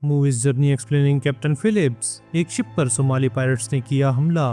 Movies journey explaining Captain Phillips. एक ship पर Somali pirates ने किया हमला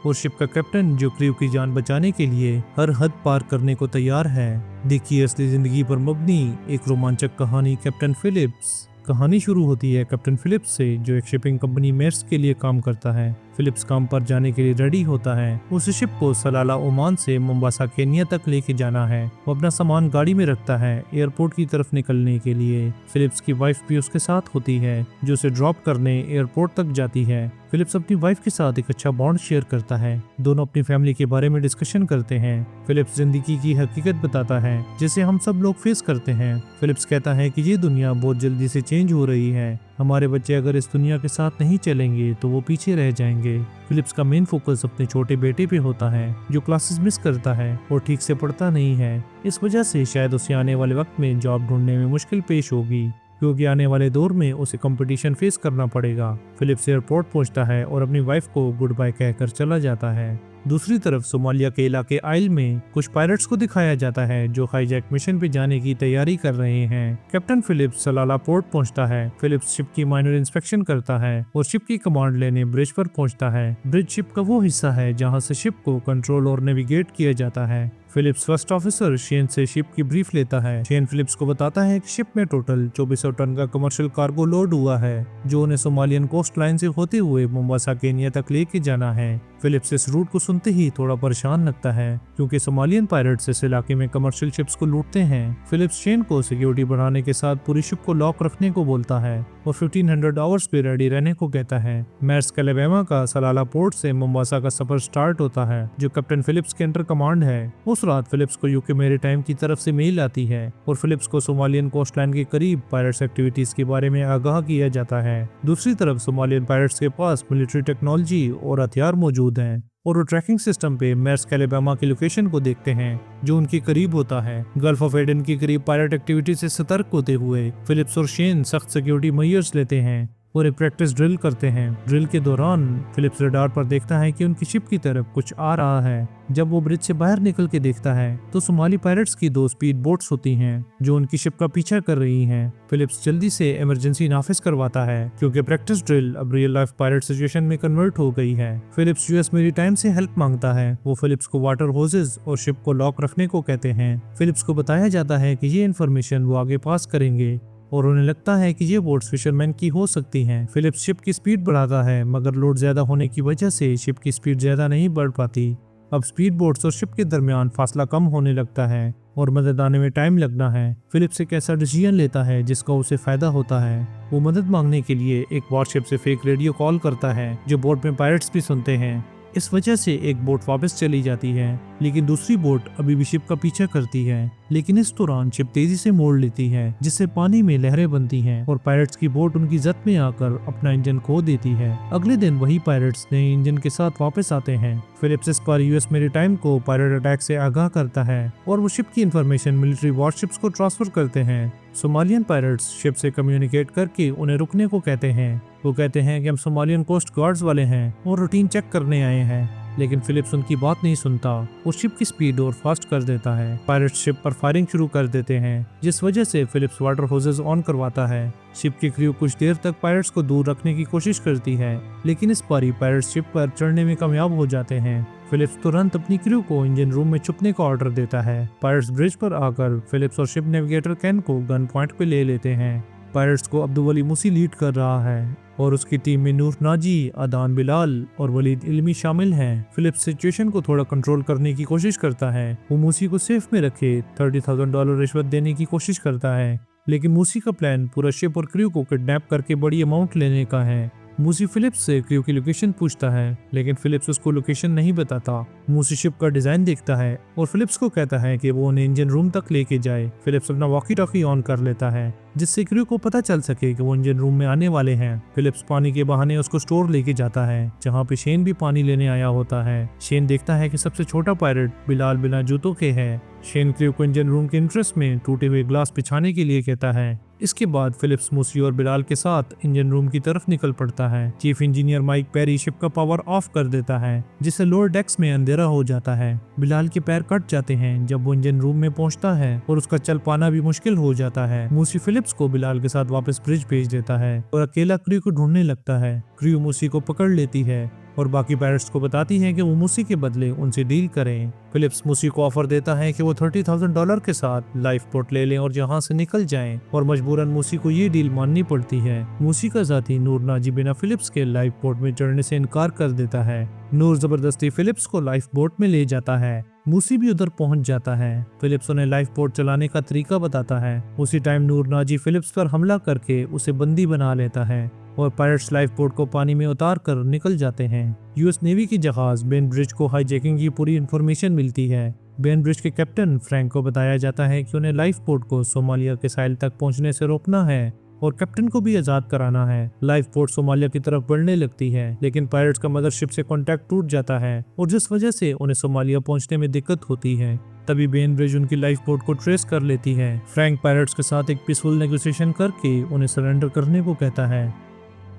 और शिप का कैप्टन जो क्रू की जान बचाने के लिए हर हद पार करने को तैयार है। देखिए असली जिंदगी पर मबनी एक रोमांचक कहानी कैप्टन फिलिप्स। कहानी शुरू होती है कैप्टन फिलिप्स से, जो एक शिपिंग कंपनी मेर्स्क के लिए काम करता है। फिलिप्स काम पर जाने के लिए रेडी होता है। उस शिप को सलाला ओमान से मोम्बासा केन्या तक लेके जाना है। वो अपना सामान गाड़ी में रखता है एयरपोर्ट की तरफ निकलने के लिए। फिलिप्स की वाइफ भी उसके साथ होती है, जो उसे ड्रॉप करने एयरपोर्ट तक जाती है। फिलिप्स अपनी वाइफ के साथ एक अच्छा बॉन्ड शेयर करता है। दोनों अपनी फैमिली के बारे में डिस्कशन करते हैं। फिलिप्स जिंदगी की हकीकत बताता है जिसे हम सब लोग फेस करते हैं। फिलिप्स कहता है कि ये दुनिया बहुत जल्दी से चेंज हो रही है। हमारे बच्चे अगर इस दुनिया के साथ नहीं चलेंगे तो वो पीछे रह जाएंगे। फिलिप्स का मेन फोकस अपने छोटे बेटे पे होता है, जो क्लासेस मिस करता है और ठीक से पढ़ता नहीं है। इस वजह से शायद उसे आने वाले वक्त में जॉब ढूंढने में मुश्किल पेश होगी, क्योंकि आने वाले दौर में उसे कंपटीशन फेस करना पड़ेगा। फिलिप्स एयरपोर्ट पहुंचता है और अपनी वाइफ को गुड बाय कहकर चला जाता है। दूसरी तरफ सोमालिया के इलाके आइल में कुछ पायरेट्स को दिखाया जाता है, जो हाईजैक मिशन पे जाने की तैयारी कर रहे हैं। कैप्टन फिलिप्स सलाला पोर्ट पहुंचता है। फिलिप्स शिप की माइनर इंस्पेक्शन करता है और शिप की कमांड लेने ब्रिज पर पहुंचता है। ब्रिज शिप का वो हिस्सा है जहां से शिप को कंट्रोल और नेविगेट किया जाता है। फिलिप्स फर्स्ट ऑफिसर शेन से शिप की ब्रीफ लेता है। शेन फिलिप्स को बताता है कि शिप में टोटल 2400 टन का कमर्शियल कार्गो लोड हुआ है, जो उन्हें सोमालियन कोस्ट लाइन से होते हुए मोम्बासा केन्या तक लेके जाना है। फिलिप्स इस रूट को सुनते ही थोड़ा परेशान लगता है, क्योंकि सोमालियन पायरेट्स इस इलाके में कमर्शियल शिप्स को लूटते हैं। फिलिप्स शेन को सिक्योरिटी बढ़ाने के साथ पूरी शिप को लॉक रखने को बोलता है और 1500 आवर्स पे रेडी रहने को कहता है। मेर्स्क अलabama का सलाला पोर्ट से मोम्बासा का सफर स्टार्ट होता है, जो कैप्टन फिलिप्स के अंडर कमांड है। उस रात फिलिप्स को यूके मैरीटाइम की तरफ से मेल आती है और फिलिप्स को सोमालियन कोस्टलाइन के करीब पायरेट्स एक्टिविटीज के बारे में आगाह किया जाता है। दूसरी तरफ सोमालियन पायरेट्स के पास मिलिट्री टेक्नोलॉजी और हथियार मौजूद हैं और वो ट्रैकिंग सिस्टम पे मेर्स्क अलabama की लोकेशन को देखते हैं, जो उनके करीब होता है। गल्फ ऑफ एडन के करीब पायरेट एक्टिविटी से सतर्क होते हुए फिलिप्स और शेन सख्त सिक्योरिटी मेजर्स लेते हैं और एक प्रैक्टिस ड्रिल करते हैं। ड्रिल के दौरान फिलिप्स रडार पर देखता है कि उनकी शिप की तरफ कुछ आ रहा है। जब वो ब्रिज से बाहर निकल के देखता है तो सोमाली पायरेट्स की 2 स्पीड बोट्स होती हैं, जो उनकी शिप का पीछा कर रही हैं। फिलिप्स जल्दी से इमरजेंसी नाफिज करवाता है, क्योंकि प्रैक्टिस ड्रिल अब रियल लाइफ पायरेट सिचुएशन में कन्वर्ट हो गई है। फिलिप्स यूएस मैरीटाइम से हेल्प मांगता है। वो फिलिप्स को वाटर होजेस और शिप को लॉक रखने को कहते हैं। फिलिप्स को बताया जाता है कि ये इन्फॉर्मेशन वो आगे पास करेंगे और उन्हें लगता है कि ये बोट्स फिशरमैन की हो सकती हैं। फिलिप्स शिप की स्पीड बढ़ाता है, मगर लोड ज्यादा होने की वजह से शिप की स्पीड ज्यादा नहीं बढ़ पाती। अब स्पीड बोट्स और शिप के दरमियान फासला कम होने लगता है और मदद आने में टाइम लगना है। फिलिप्स एक ऐसा डिसीजन लेता है जिसका उसे फायदा होता है। वो मदद मांगने के लिए एक वॉरशिप से फेक रेडियो कॉल करता है, जो बोट में पायरेट्स भी सुनते हैं। इस वजह से एक बोट वापस चली जाती है, लेकिन दूसरी बोट अभी भी शिप का पीछा करती है। लेकिन इस दौरान शिप तेजी से मोड़ लेती है, जिससे पानी में लहरें बनती हैं और पायरेट्स की बोट उनकी जद में आकर अपना इंजन खो देती है। अगले दिन वही पायरेट्स नए इंजन के साथ वापस आते हैं। फिलिप्स इस पर यूएस मैरीटाइम को पायरेट अटैक से आगाह करता है और वो शिप की इंफॉर्मेशन मिलिट्री वॉरशिप्स को ट्रांसफर करते हैं। सोमालियन पायरेट्स शिप से कम्युनिकेट करके उन्हें रुकने को कहते हैं। वो कहते हैं कि हम सोमालियन कोस्ट गार्ड्स वाले हैं और रूटीन चेक करने आए हैं, लेकिन फिलिप्स उनकी बात नहीं सुनता और शिप की स्पीड और फास्ट कर देता है। पायरेट्स शिप पर फायरिंग शुरू कर देते हैं, जिस वजह से फिलिप्स वाटर होजेस ऑन करवाता है। शिप की क्रू कुछ देर तक पायरेट्स को दूर रखने की कोशिश करती है, लेकिन इस बारी पायरेट्स शिप पर चढ़ने में कामयाब हो जाते हैं। फिलिप्स तुरंत अपनी क्रू को इंजन रूम में छुपने का ऑर्डर देता है। पायरेट्स ब्रिज पर आकर फिलिप्स और शिप नेविगेटर केन को गन पॉइंट पे ले लेते हैं। पायरेट्स को अब्दुल वली मूसी लीड कर रहा है और उसकी टीम में नूर नाजी, अदान बिलाल और वलीद इल्मी शामिल हैं। फिलिप्स सिचुएशन को थोड़ा कंट्रोल करने की कोशिश करता है। वो मूसी को सेफ में रखे $30,000 रिश्वत देने की कोशिश करता है, लेकिन मूसी का प्लान पूरा शिप और क्रू को किडनैप करके बड़ी अमाउंट लेने का है। मूसी फिलिप्स से क्रू की लोकेशन पूछता है, लेकिन फिलिप्स उसको लोकेशन नहीं बताता। मूसी शिप का डिजाइन देखता है और फिलिप्स को कहता है कि वो उन्हें इंजन रूम तक लेके जाए। फिलिप्स अपना वॉकी टॉकी ऑन कर लेता है, जिससे क्रू को पता चल सके कि वो इंजन रूम में आने वाले हैं। फिलिप्स पानी के बहाने उसको स्टोर लेके जाता है, जहाँ पे शेन भी पानी लेने आया होता है। शेन देखता है कि सबसे छोटा पायरेट बिलाल बिना जूतों के है। शेन क्रू को इंजन रूम के इंटरेस्ट में टूटे हुए ग्लास बिछाने के लिए कहता है। इसके बाद फिलिप्स मूसी और बिलाल के साथ इंजन रूम की तरफ निकल पड़ता है। Chief engineer mic peri ship का पावर ऑफ कर देता है, जिससे लोअर डेक्स में अंधेरा हो जाता है। बिलाल के पैर कट जाते हैं जब वो इंजन रूम में पहुंचता है और उसका चल पाना भी मुश्किल हो जाता है। मूसी फिलिप्स को बिलाल के साथ वापस ब्रिज भेज देता है और अकेला क्रू को ढूंढने लगता है। क्रू मूसी को पकड़ लेती है और बाकी पायरेट्स को बताती है कि वो मूसी के बदले उनसे डील करें। फिलिप्स मूसी को ऑफर देता है कि वो $30,000 के साथ लाइफ बोट ले लें और यहाँ से निकल जाएं, और मजबूरन मूसी को ये डील माननी पड़ती है। मूसी का साथी नूर नाजी बिना फिलिप्स के लाइफ बोट में चढ़ने से इनकार कर देता है। नूर जबरदस्ती फिलिप्स को लाइफ बोट में ले जाता है। मूसी भी उधर पहुंच जाता है। फिलिप्स उन्हें लाइफ बोट चलाने का तरीका बताता है। उसी टाइम नूर नाजी फिलिप्स पर हमला करके उसे बंदी बना लेता है और पायरेट्स लाइफ बोट को पानी में उतार कर निकल जाते हैं। यूएस नेवी की जहाज बेनब्रिज को हाईजैकिंग की पूरी इन्फॉर्मेशन मिलती है। बेनब्रिज के कैप्टन फ्रैंक को बताया जाता है कि उन्हें लाइफ बोट को सोमालिया के साहिल तक पहुंचने से रोकना है और कैप्टन को भी आजाद कराना है। लाइफ बोट सोमालिया की तरफ बढ़ने लगती है, लेकिन पायरेट्स का मदरशिप से कांटेक्ट टूट जाता है और जिस वजह से उन्हें सोमालिया पहुंचने में दिक्कत होती है। तभी बेनब्रिज उनकी लाइफ बोट को ट्रेस कर लेती है। फ्रैंक पायरेट्स के साथ एक पीसफुल नेगोशिएशन करके उन्हें सरेंडर करने को कहता है,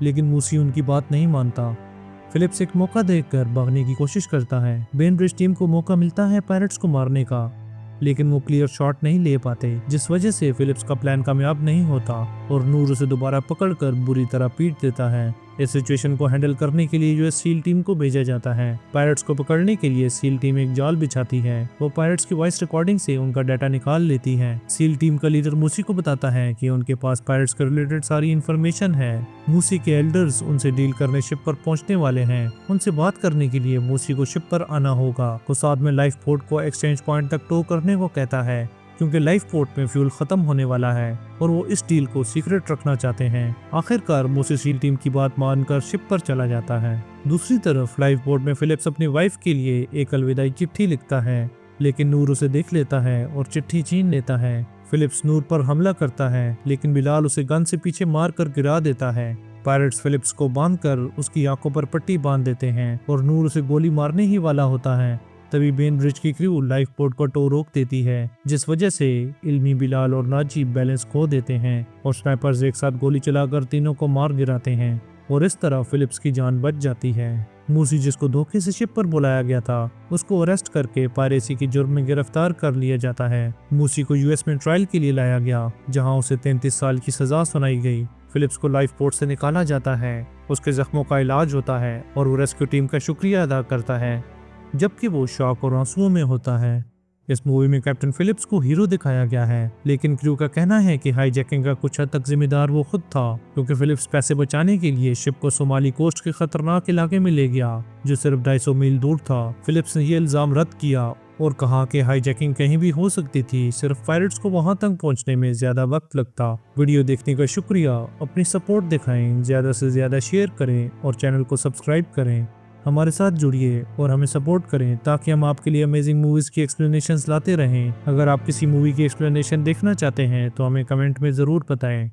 लेकिन मूसी उनकी बात नहीं मानता। फिलिप्स एक मौका देखकर भागने की कोशिश करता है। बेनब्रिज टीम को मौका मिलता है पायरेट्स को मारने का, लेकिन वो क्लियर शॉट नहीं ले पाते, जिस वजह से फिलिप्स का प्लान कामयाब नहीं होता और नूर उसे दोबारा पकड़कर बुरी तरह पीट देता है। इस सिचुएशन को हैंडल करने के लिए यूएस सील टीम को भेजा जाता है। पायरेट्स को पकड़ने के लिए सील टीम एक जाल बिछाती है। वो पायरेट्स की वॉइस रिकॉर्डिंग से उनका डाटा निकाल लेती है। सील टीम का लीडर मूसी को बताता है कि उनके पास पायरेट्स के रिलेटेड सारी इन्फॉर्मेशन है। मूसी के एल्डर्स उनसे डील करने शिप पर पहुंचने वाले हैं। उनसे बात करने के लिए मूसी को शिप पर आना होगा। वो साथ में लाइफ बोट को एक्सचेंज पॉइंट तक टो करने को कहता है, क्योंकि लाइफ बोट में फ्यूल खत्म होने वाला है और वो इस डील को सीक्रेट रखना चाहते हैं। आखिरकार मूसी सील टीम की बात मानकर शिप पर चला जाता है। दूसरी तरफ लाइफ बोट में फिलिप्स अपनी वाइफ के लिए एक अलविदाई चिट्ठी लिखता है, लेकिन नूर उसे देख लेता है और चिट्ठी छीन लेता है। फिलिप्स नूर पर हमला करता है, लेकिन बिलाल उसे गन से पीछे मार कर गिरा देता है। पायरेट्स फिलिप्स को बांधकर उसकी आंखों पर पट्टी बांध देते हैं और नूर उसे गोली मारने ही वाला होता है। तभी बेनब्रिज की क्रू लाइफ बोट को टो रोक देती है, जिस वजह से इल्मी, बिलाल और नाजी बैलेंस खो देते हैं और स्नाइपर्स एक साथ गोली चलाकर तीनों को मार गिराते हैं और इस तरह फिलिप्स की जान बच जाती है। मूसी, जिसको धोखे से शिप पर बुलाया गया था, उसको अरेस्ट करके पायरेसी के जुर्म में गिरफ्तार कर लिया जाता है। मूसी को यूएस में ट्रायल के लिए लाया गया, जहां उसे 33 साल की सजा सुनाई गई। फिलिप्स को लाइफ बोट से निकाला जाता है, उसके जख्मों का इलाज होता है और वो रेस्क्यू टीम का शुक्रिया अदा करता है, जबकि वो शौक और आंसुओं में होता है। इस मूवी में कैप्टन फिलिप्स को हीरो दिखाया गया है, लेकिन क्रू का कहना है कि हाईजैकिंग का कुछ हद तक जिम्मेदार वो खुद था, क्योंकि फिलिप्स पैसे बचाने के लिए शिप को सोमाली कोस्ट के खतरनाक इलाके में ले गया, जो सिर्फ 250 मील दूर था। फिलिप्स ने ये इल्जाम रद्द किया और कहा कि हाईजैकिंग कहीं भी हो सकती थी, सिर्फ पायरेट्स को वहां तक पहुंचने में ज्यादा वक्त लगता। वीडियो देखने का शुक्रिया। अपनी सपोर्ट दिखाएं, ज्यादा से ज्यादा शेयर करें और चैनल को सब्सक्राइब करें। हमारे साथ जुड़िए और हमें सपोर्ट करें, ताकि हम आपके लिए अमेजिंग मूवीज की एक्सप्लेनेशंस लाते रहें। अगर आप किसी मूवी की एक्सप्लेनेशन देखना चाहते हैं तो हमें कमेंट में ज़रूर बताएं।